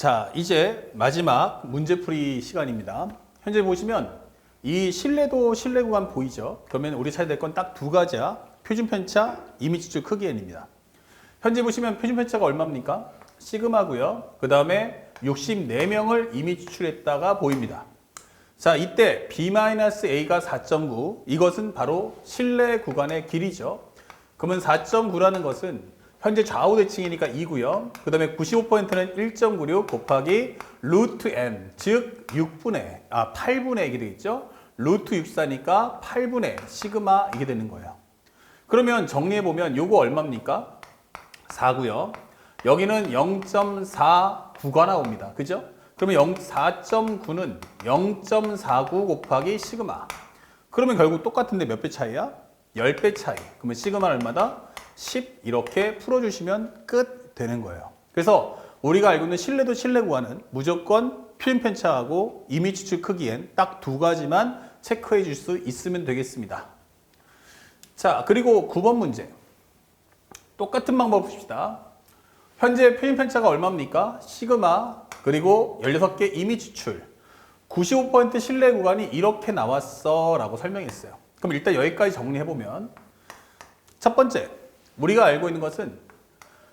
자, 이제 마지막 문제풀이 시간입니다. 현재 보시면 이 실내도 실내 구간 보이죠? 그러면 우리 찾아야 될 건 딱 두 가지야. 표준 편차, 이미지축 크기 n입니다. 현재 보시면 표준 편차가 얼마입니까? 시그마고요. 그 다음에 64명을 이미지출했다가 보입니다. 자, 이때 B-A가 4.9, 이것은 바로 실내 구간의 길이죠. 그러면 4.9라는 것은 현재 좌우 대칭이니까 2고요. 그 다음에 95%는 1.96 곱하기 루트 n, 즉 8분의 이게 되겠죠. 루트 64니까 8분의 시그마 이게 되는 거예요. 그러면 정리해보면 요거 얼마입니까? 4고요. 여기는 0.49가 나옵니다. 그죠? 그러면 4.9는 0.49 곱하기 시그마. 그러면 결국 똑같은데 몇 배 차이야? 10배 차이. 그러면 시그마는 얼마다? 10 이렇게 풀어주시면 끝 되는 거예요. 그래서 우리가 알고 있는 실내도 실내 구간은 무조건 표준 편차하고 이미지축 크기엔 딱 두 가지만 체크해 줄 수 있으면 되겠습니다. 자, 그리고 9번 문제. 똑같은 방법 봅시다. 현재 표준 편차가 얼마입니까? 시그마 그리고 16개 이미지출 95% 실내 구간이 이렇게 나왔어 라고 설명했어요. 그럼 일단 여기까지 정리해보면 첫 번째, 우리가 알고 있는 것은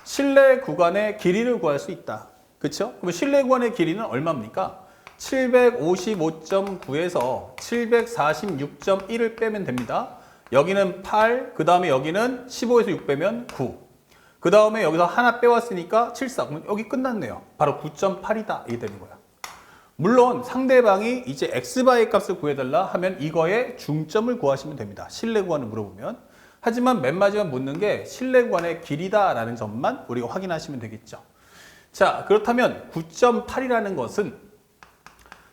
실내 구간의 길이를 구할 수 있다. 그렇죠? 그럼 실내 구간의 길이는 얼마입니까? 755.9에서 746.1을 빼면 됩니다. 여기는 8, 그 다음에 여기는 15에서 6 빼면 9. 그 다음에 여기서 하나 빼왔으니까 74. 그럼 여기 끝났네요. 바로 9.8이다. 이게 되는 거야. 물론 상대방이 이제 x바의 값을 구해달라 하면 이거의 중점을 구하시면 됩니다. 실내 구간을 물어보면. 하지만 맨 마지막 묻는 게 실내 구간의 길이다라는 점만 우리가 확인하시면 되겠죠. 자, 그렇다면 9.8이라는 것은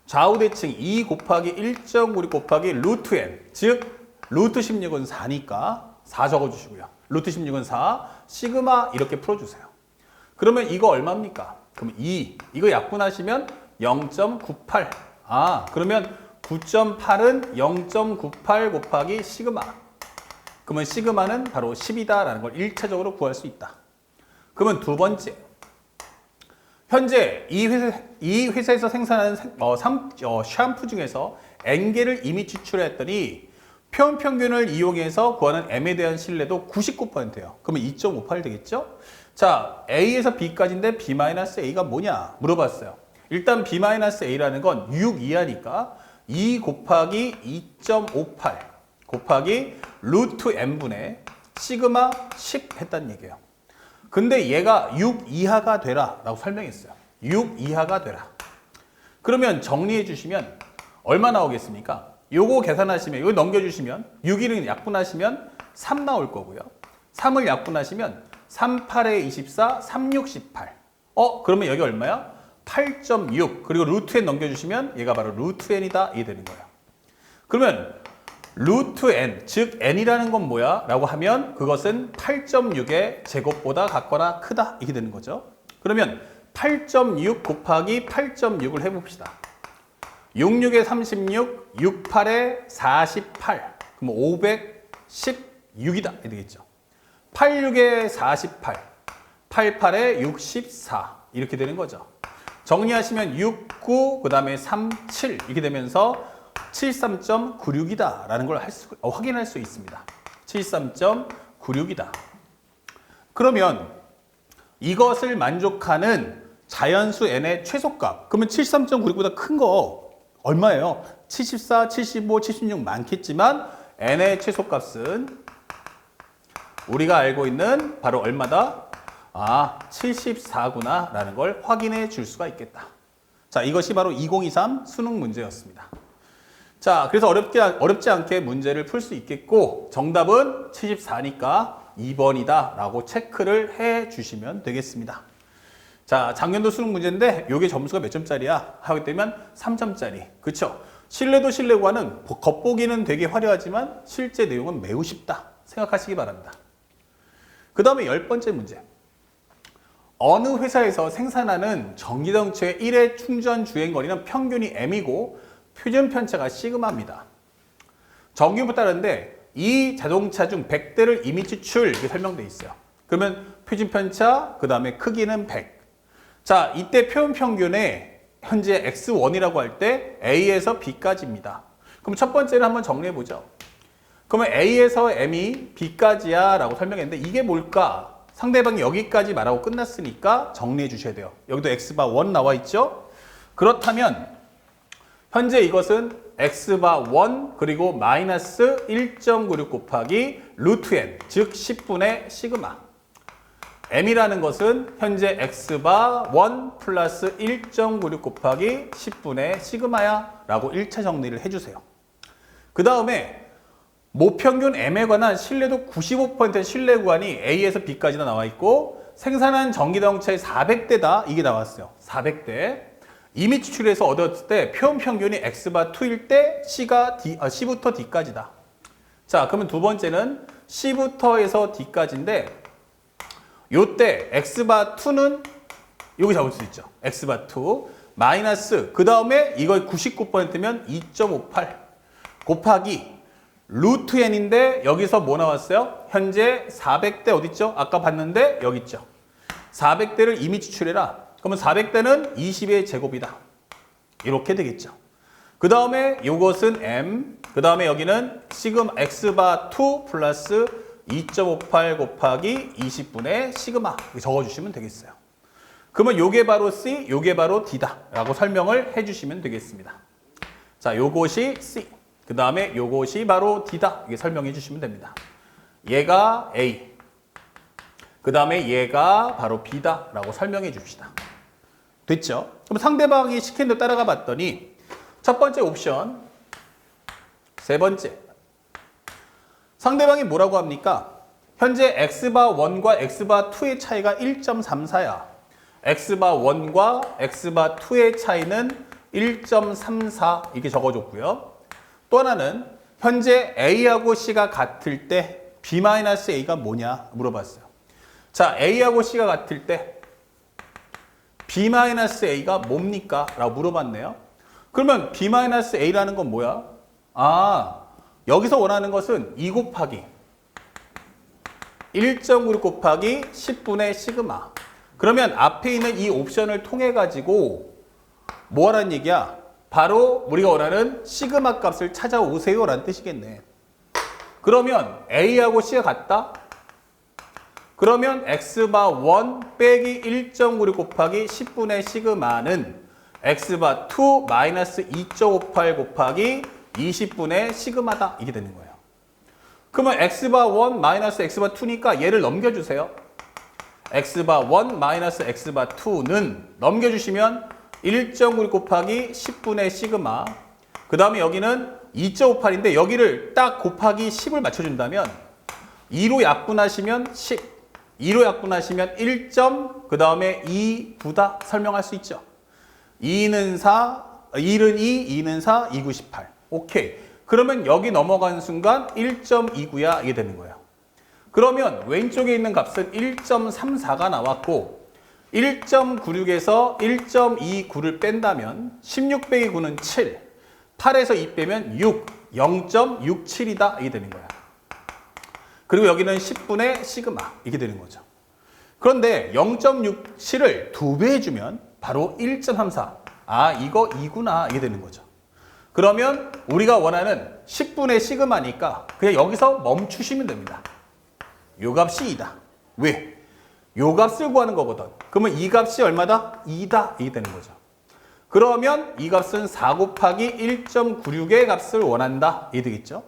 좌우 대칭 2 곱하기 1.96 곱하기 루트 n, 즉 루트 16은 4니까 4 적어주시고요. 루트 16은 4, 시그마 이렇게 풀어주세요. 그러면 이거 얼마입니까? 그럼 2, 이거 약분하시면 0.98. 그러면 9.8은 0.98 곱하기 시그마. 그러면 시그마는 바로 10이다라는 걸 1차적으로 구할 수 있다. 그러면 두 번째. 현재 이 회사에서 생산하는 샴푸 중에서 N개를 이미 추출했더니 평균을 이용해서 구하는 M에 대한 신뢰도 99%예요. 그러면 2.58 되겠죠? 자, A에서 B까지인데 B-A가 뭐냐 물어봤어요. 일단 B-A라는 건 6 이하니까 2 곱하기 2.58 곱하기 루트 n분의 시그마 10 했다는 얘기예요. 근데 얘가 6 이하가 되라 라고 설명했어요. 6 이하가 되라. 그러면 정리해 주시면 얼마 나오겠습니까? 요거 계산하시면, 이거 넘겨주시면 6일은 약분하시면 3 나올 거고요. 3을 약분하시면 3, 8에 24, 3, 6, 18. 그러면 여기 얼마야? 8.6. 그리고 루트 n 넘겨주시면 얘가 바로 루트 n이다. 이게 되는 거예요. 그러면 루트 n, 즉 n이라는 건 뭐야? 라고 하면 그것은 8.6의 제곱보다 같거나 크다. 이게 되는 거죠. 그러면 8.6 곱하기 8.6을 해봅시다. 66에 36, 68에 48. 그럼 516이다. 이게 되겠죠. 86에 48, 88에 64. 이렇게 되는 거죠. 정리하시면 69, 그 다음에 37 이렇게 되면서 73.96이다 라는 걸 확인할 수 있습니다. 73.96이다. 그러면 이것을 만족하는 자연수 n의 최소값. 그러면 73.96보다 큰 거 얼마예요? 74, 75, 76 많겠지만 n의 최소값은 우리가 알고 있는 바로 얼마다? 74구나 라는 걸 확인해 줄 수가 있겠다. 자, 이것이 바로 2023 수능 문제였습니다. 자, 그래서 어렵지 않게 문제를 풀 수 있겠고 정답은 74니까 2번이다 라고 체크를 해 주시면 되겠습니다. 자, 작년도 수능 문제인데 이게 점수가 몇 점짜리야? 하게 되면 3점짜리. 그쵸? 실내도 실내 구간은 겉보기는 되게 화려하지만 실제 내용은 매우 쉽다 생각하시기 바랍니다. 그 다음에 10번째 문제. 어느 회사에서 생산하는 전기자동차의 1회 충전 주행거리는 평균이 m이고 표준 편차가 시그마입니다. 정규부 따르는데 이 자동차 중 100대를 이미 추출 이렇게 설명되어 있어요. 그러면 표준 편차, 그 다음에 크기는 100. 자, 이때 표현 평균에 현재 x1이라고 할 때 a에서 b까지입니다. 그럼 첫 번째를 한번 정리해 보죠. 그러면 a에서 m이 b까지야 라고 설명했는데 이게 뭘까? 상대방이 여기까지 말하고 끝났으니까 정리해 주셔야 돼요. 여기도 x바 1 나와 있죠? 그렇다면 현재 이것은 x바 1 그리고 마이너스 1.96 곱하기 루트 n 즉 10분의 시그마 m이라는 것은 현재 x바 1 플러스 1.96 곱하기 10분의 시그마야 라고 1차 정리를 해주세요. 그 다음에 모평균 m에 관한 신뢰도 95% 신뢰 구간이 A에서 B까지나 나와 있고 생산한 전기자동차의 400대다 이게 나왔어요. 400대. 이미 추출해서 얻었을 때 표현 평균이 x바 2일 때 C부터 D까지다. 자, 그러면 두 번째는 C부터에서 D까지인데 요때 x바 2는 여기 잡을 수 있죠. x바 2 마이너스 그 다음에 이거 99%면 2.58 곱하기 루트 n인데 여기서 뭐 나왔어요? 현재 400대 어디 있죠? 아까 봤는데 여기 있죠. 400대를 이미 추출해라. 그러면 400대는 20의 제곱이다. 이렇게 되겠죠. 그 다음에 이것은 m, 그 다음에 여기는 시그마 x바 2 플러스 2.58 곱하기 20분의 시그마 적어주시면 되겠어요. 그러면 요게 바로 c, 요게 바로 d다 라고 설명을 해주시면 되겠습니다. 자, 요것이 c. 그 다음에 요것이 바로 D다. 이게 설명해 주시면 됩니다. 얘가 A. 그 다음에 얘가 바로 B다. 라고 설명해 줍시다. 됐죠? 그럼 상대방이 시킨 대로 따라가 봤더니 첫 번째 옵션, 세 번째. 상대방이 뭐라고 합니까? 현재 X바 1과 X바 2의 차이가 1.34야. X바 1과 X바 2의 차이는 1.34 이렇게 적어줬고요. 또 하나는 현재 A하고 C가 같을 때 B-A가 뭐냐 물어봤어요. 자, A하고 C가 같을 때 B-A가 뭡니까? 라고 물어봤네요. 그러면 B-A라는 건 뭐야? 아, 여기서 원하는 것은 2 곱하기 1.96 곱하기 10분의 시그마. 그러면 앞에 있는 이 옵션을 통해 가지고 뭐 하라는 얘기야? 바로 우리가 원하는 시그마 값을 찾아오세요 라는 뜻이겠네. 그러면 A하고 C가 같다? 그러면 X바 1 빼기 1.96 곱하기 10분의 시그마는 X바 2 마이너스 2.58 곱하기 20분의 시그마다 이게 되는 거예요. 그러면 X바 1 마이너스 X바 2니까 얘를 넘겨주세요. X바 1 마이너스 X바 2는 넘겨주시면 1.96 곱하기 10분의 시그마 그 다음에 여기는 2.58인데 여기를 딱 곱하기 10을 맞춰준다면 2로 약분하시면 10 2로 약분하시면 1. 그 다음에 2, 9다 설명할 수 있죠. 2는 4, 1은 2, 2는 4, 2, 9, 18 오케이. 그러면 여기 넘어가는 순간 1.29야 이게 되는 거예요. 그러면 왼쪽에 있는 값은 1.34가 나왔고 1.96에서 1.29를 뺀다면 16 빼기 9는 7, 8에서 2 빼면 6, 0.67이다 이게 되는 거야. 그리고 여기는 10분의 시그마 이게 되는 거죠. 그런데 0.67을 2배 해주면 바로 1.34, 아 이거 2구나 이게 되는 거죠. 그러면 우리가 원하는 10분의 시그마니까 그냥 여기서 멈추시면 됩니다. 요 값이 2다. 왜? 요 값을 구하는 거거든. 그러면 이 값이 얼마다? 2다. 이게 되는 거죠. 그러면 이 값은 4 곱하기 1.96의 값을 원한다. 이게 되겠죠.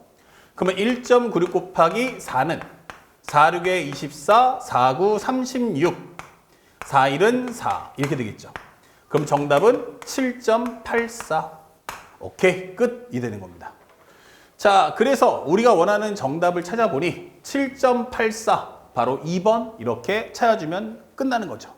그러면 1.96 곱하기 4는 4, 6에 24, 4, 9, 36, 4, 1은 4 이렇게 되겠죠. 그럼 정답은 7.84. 오케이, 끝이 되는 겁니다. 자, 그래서 우리가 원하는 정답을 찾아보니 7.84 바로 2번 이렇게 찾아주면 끝나는 거죠.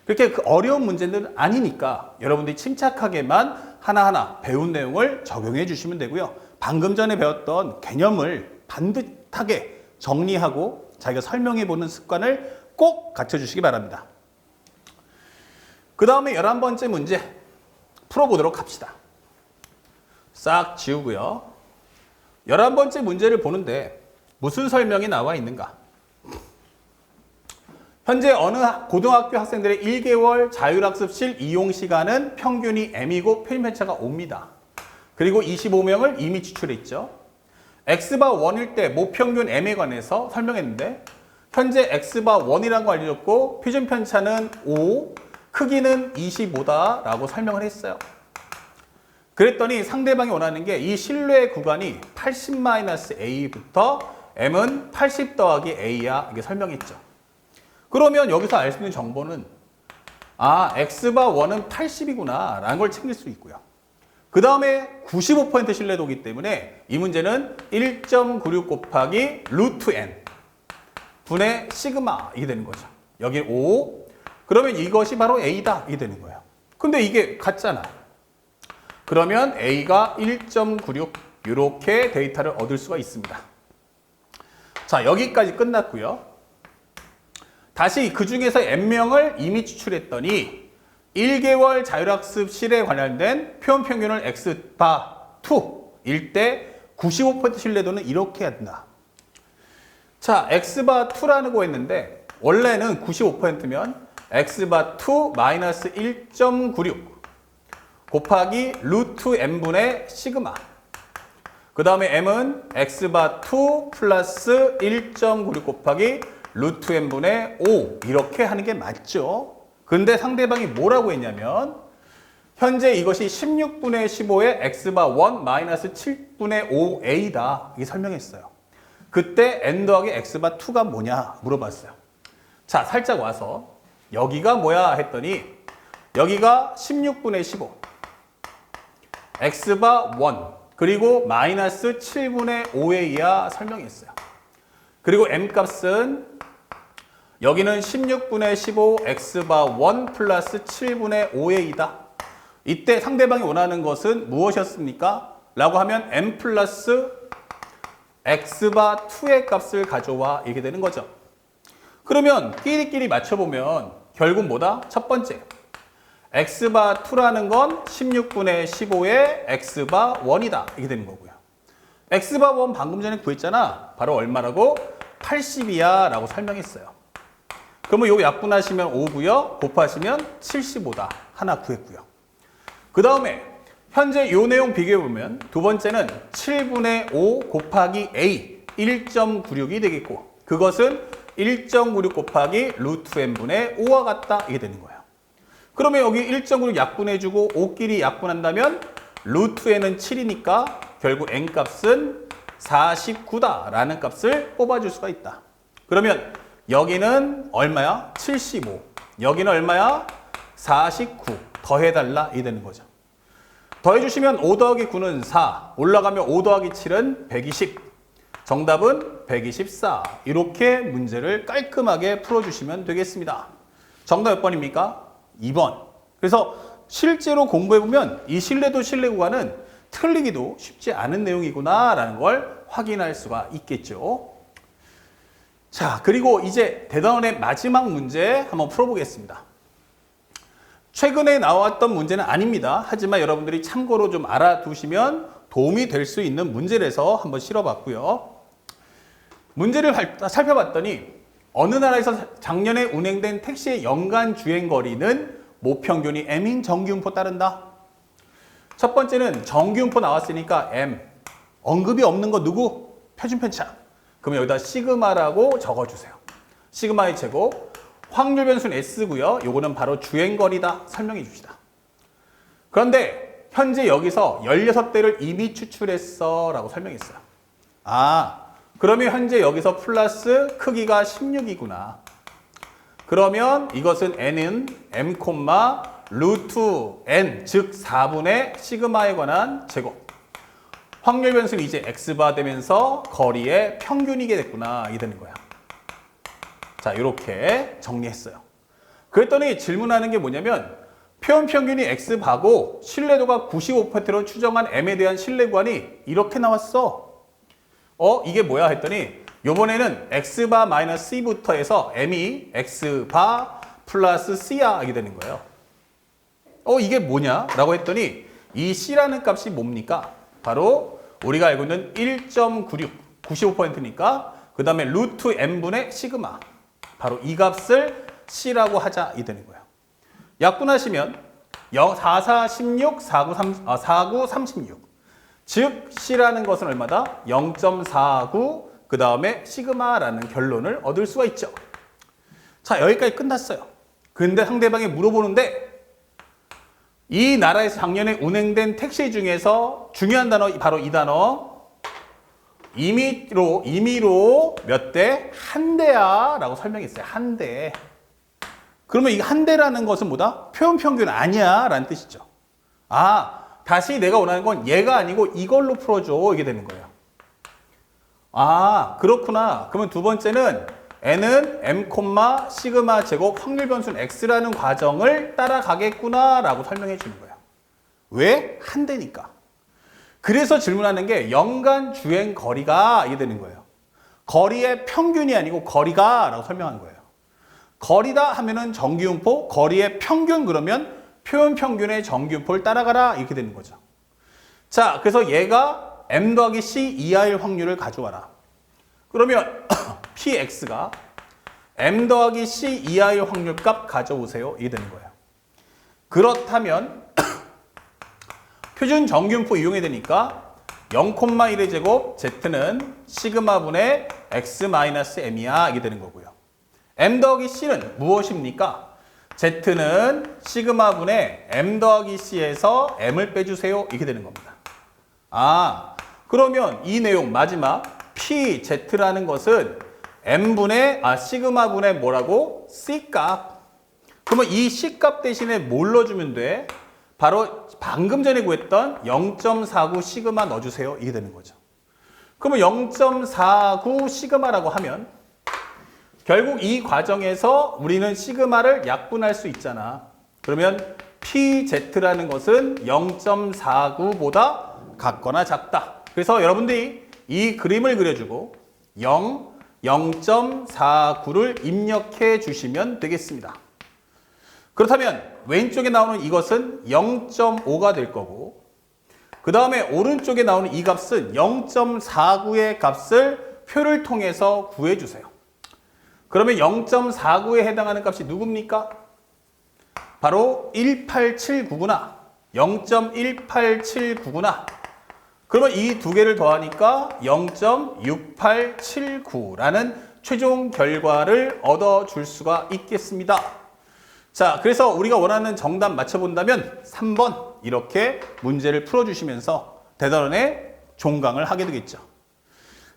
그렇게 어려운 문제는 아니니까 여러분들이 침착하게만 하나하나 배운 내용을 적용해 주시면 되고요. 방금 전에 배웠던 개념을 반듯하게 정리하고 자기가 설명해 보는 습관을 꼭 갖춰주시기 바랍니다. 그 다음에 11번째 문제 풀어보도록 합시다. 싹 지우고요. 11번째 문제를 보는데 무슨 설명이 나와 있는가? 현재 어느 고등학교 학생들의 1개월 자율학습실 이용 시간은 평균이 M이고 표준편차가 5입니다. 그리고 25명을 이미 추출했죠. X바 1일 때 모평균 M에 관해서 설명했는데 현재 X바 1이라는 거 알려줬고 표준편차는 5, 크기는 25다 라고 설명을 했어요. 그랬더니 상대방이 원하는 게 이 신뢰 구간이 80-A부터 M은 80 더하기 A야 이게 설명했죠. 그러면 여기서 알 수 있는 정보는 X바 1은 80이구나 라는 걸 챙길 수 있고요. 그 다음에 95% 신뢰도이기 때문에 이 문제는 1.96 곱하기 루트 n 분의 시그마 이게 되는 거죠. 여기 5. 그러면 이것이 바로 A다 이게 되는 거예요. 근데 이게 같잖아. 그러면 A가 1.96 이렇게 데이터를 얻을 수가 있습니다. 자, 여기까지 끝났고요. 다시 그 중에서 N명을 이미 추출했더니 1개월 자율학습실에 관련된 표현평균을 X바 2일 때 95% 신뢰도는 이렇게 해야 된다. 자, X바 2라는 거 했는데 원래는 95%면 X바 2 마이너스 1.96 곱하기 루트 N분의 시그마. 그 다음에 M은 X바 2 플러스 1.96 곱하기 루트 N분의 5 이렇게 하는 게 맞죠. 근데 상대방이 뭐라고 했냐면 현재 이것이 16분의 15의 X바 1 마이너스 7분의 5A다 이게 설명했어요. 그때 N 더하기 X바 2가 뭐냐 물어봤어요. 자, 살짝 와서 여기가 뭐야 했더니 여기가 16분의 15 X바 1 그리고 마이너스 7분의 5A야 설명했어요. 그리고 M 값은 여기는 16분의 15 X바 1 플러스 7분의 5A다. 이때 상대방이 원하는 것은 무엇이었습니까? 라고 하면 M 플러스 X바 2의 값을 가져와 이렇게 되는 거죠. 그러면 끼리끼리 맞춰보면 결국 뭐다? 첫 번째 X바 2라는 건 16분의 15의 X바 1이다 이렇게 되는 거고요. X바 1 방금 전에 구했잖아. 바로 얼마라고? 80이야 라고 설명했어요. 그러면 요거 약분하시면 5고요. 곱하시면 75다. 하나 구했고요. 그 다음에 현재 요 내용 비교해보면 두 번째는 7분의 5 곱하기 A 1.96이 되겠고 그것은 1.96 곱하기 루트 n분의 5와 같다. 이게 되는 거예요. 그러면 여기 1.96 약분해주고 5끼리 약분한다면 루트 n은 7이니까 결국 n 값은 49다 라는 값을 뽑아줄 수가 있다. 그러면 여기는 얼마야? 75. 여기는 얼마야? 49. 더해달라. 이 되는 거죠. 더해주시면 5 더하기 9는 4. 올라가면 5 더하기 7은 120. 정답은 124. 이렇게 문제를 깔끔하게 풀어주시면 되겠습니다. 정답 몇 번입니까? 2번. 그래서 실제로 공부해보면 이 신뢰도 신뢰 구간은 틀리기도 쉽지 않은 내용이구나 라는 걸 확인할 수가 있겠죠. 자, 그리고 이제 대단원의 마지막 문제 한번 풀어보겠습니다. 최근에 나왔던 문제는 아닙니다. 하지만 여러분들이 참고로 좀 알아두시면 도움이 될 수 있는 문제라서 한번 실어봤고요. 문제를 살펴봤더니 어느 나라에서 작년에 운행된 택시의 연간 주행거리는 모평균이 M인 정기분포 따른다. 첫 번째는 정기분포 나왔으니까 M. 언급이 없는 거 누구? 표준편차. 그러면 여기다 시그마라고 적어주세요. 시그마의 제곱. 확률 변수는 S고요. 요거는 바로 주행거리다. 설명해 줍시다. 그런데 현재 여기서 16대를 이미 추출했어 라고 설명했어요. 그러면 현재 여기서 플러스 크기가 16이구나. 그러면 이것은 n은 m, 루트 n, 즉 4분의 시그마에 관한 제곱. 확률 변수는 이제 x바 되면서 거리의 평균이게 됐구나. 이게 되는 거야. 자, 이렇게 정리했어요. 그랬더니 질문하는 게 뭐냐면 표현 평균이 x바고 신뢰도가 95%로 추정한 m에 대한 신뢰 구간이 이렇게 나왔어. 이게 뭐야 했더니 요번에는 x바 마이너스 c부터 해서 m이 x바 플러스 c야 이게 되는 거예요. 이게 뭐냐? 라고 했더니 이 c라는 값이 뭡니까? 바로 우리가 알고 있는 1.96, 95%니까 그 다음에 루트 n분의 시그마. 바로 이 값을 C라고 하자 이 되는 거예요. 약분하시면 4, 4, 16, 4, 9, 36. 즉 C라는 것은 얼마다? 0.49 그 다음에 시그마라는 결론을 얻을 수가 있죠. 자, 여기까지 끝났어요. 근데 상대방이 물어보는데 이 나라에서 작년에 운행된 택시 중에서 중요한 단어 바로 이 단어 임의로 몇 대? 한 대야 라고 설명했어요. 한 대. 그러면 이 한 대라는 것은 뭐다? 표현 평균 아니야 라는 뜻이죠. 아, 다시 내가 원하는 건 얘가 아니고 이걸로 풀어줘 이게 되는 거예요. 아, 그렇구나. 그러면 두 번째는 n은 m, 시그마 제곱 확률 변수는 x라는 과정을 따라가겠구나 라고 설명해 주는 거예요. 왜? 한 대니까. 그래서 질문하는 게 연간 주행 거리가 이게 되는 거예요. 거리의 평균이 아니고 거리가 라고 설명하는 거예요. 거리다 하면은 정기분포, 거리의 평균 그러면 표현 평균의 정기분포를 따라가라 이렇게 되는 거죠. 자, 그래서 얘가 m 더하기 c 이하일 확률을 가져와라. 그러면 px가 m 더하기 c 이하일 확률 값 가져오세요 이게 되는 거예요. 그렇다면 표준 정기분포 이용해야 되니까 0,1의 제곱 z는 시그마분의 x-m이야 이게 되는 거고요. m 더하기 c는 무엇입니까? z는 시그마분의 m 더하기 c에서 m을 빼주세요 이렇게 되는 겁니다. 아, 그러면 이 내용 마지막 pz라는 것은 m분의 시그마분의 뭐라고? c값. 그러면 이 c값 대신에 뭘 넣어주면 돼? 바로 방금 전에 구했던 0.49 시그마 넣어주세요 이게 되는 거죠. 그러면 0.49 시그마라고 하면 결국 이 과정에서 우리는 시그마를 약분할 수 있잖아. 그러면 pz라는 것은 0.49보다 같거나 작다. 그래서 여러분들이 이 그림을 그려주고 0.49를 입력해 주시면 되겠습니다. 그렇다면 왼쪽에 나오는 이것은 0.5가 될 거고 그 다음에 오른쪽에 나오는 이 값은 0.49의 값을 표를 통해서 구해주세요. 그러면 0.49에 해당하는 값이 누굽니까? 바로 1879구나. 0.1879구나. 그러면 이 두 개를 더하니까 0.6879라는 최종 결과를 얻어줄 수가 있겠습니다. 자, 그래서 우리가 원하는 정답 맞춰본다면 3번 이렇게 문제를 풀어주시면서 대단원의 종강을 하게 되겠죠.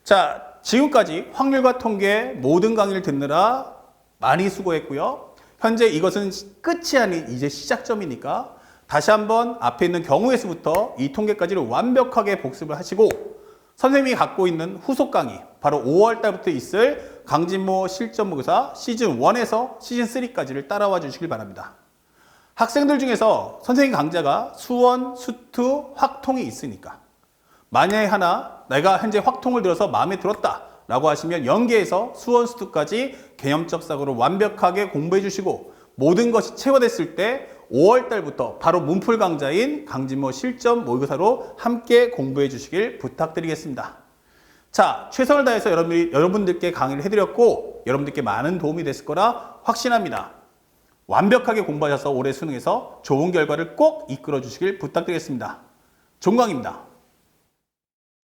자, 지금까지 확률과 통계 모든 강의를 듣느라 많이 수고했고요. 현재 이것은 끝이 아닌 이제 시작점이니까 다시 한번 앞에 있는 경우의 수부터 이 통계까지를 완벽하게 복습을 하시고 선생님이 갖고 있는 후속 강의 바로 5월 달부터 있을 강진모 실전 모의고사 시즌 1에서 시즌 3까지를 따라와 주시길 바랍니다. 학생들 중에서 선생님 강좌가 수원, 수투, 확통이 있으니까 만약에 하나 내가 현재 확통을 들어서 마음에 들었다 라고 하시면 연계해서 수원, 수투까지 개념적 사고를 완벽하게 공부해 주시고 모든 것이 채워됐을 때 5월 달부터 바로 문풀 강좌인 강진모 실전 모의고사로 함께 공부해 주시길 부탁드리겠습니다. 자, 최선을 다해서 여러분들께 강의를 해드렸고 여러분들께 많은 도움이 됐을 거라 확신합니다. 완벽하게 공부하셔서 올해 수능에서 좋은 결과를 꼭 이끌어 주시길 부탁드리겠습니다. 종강입니다.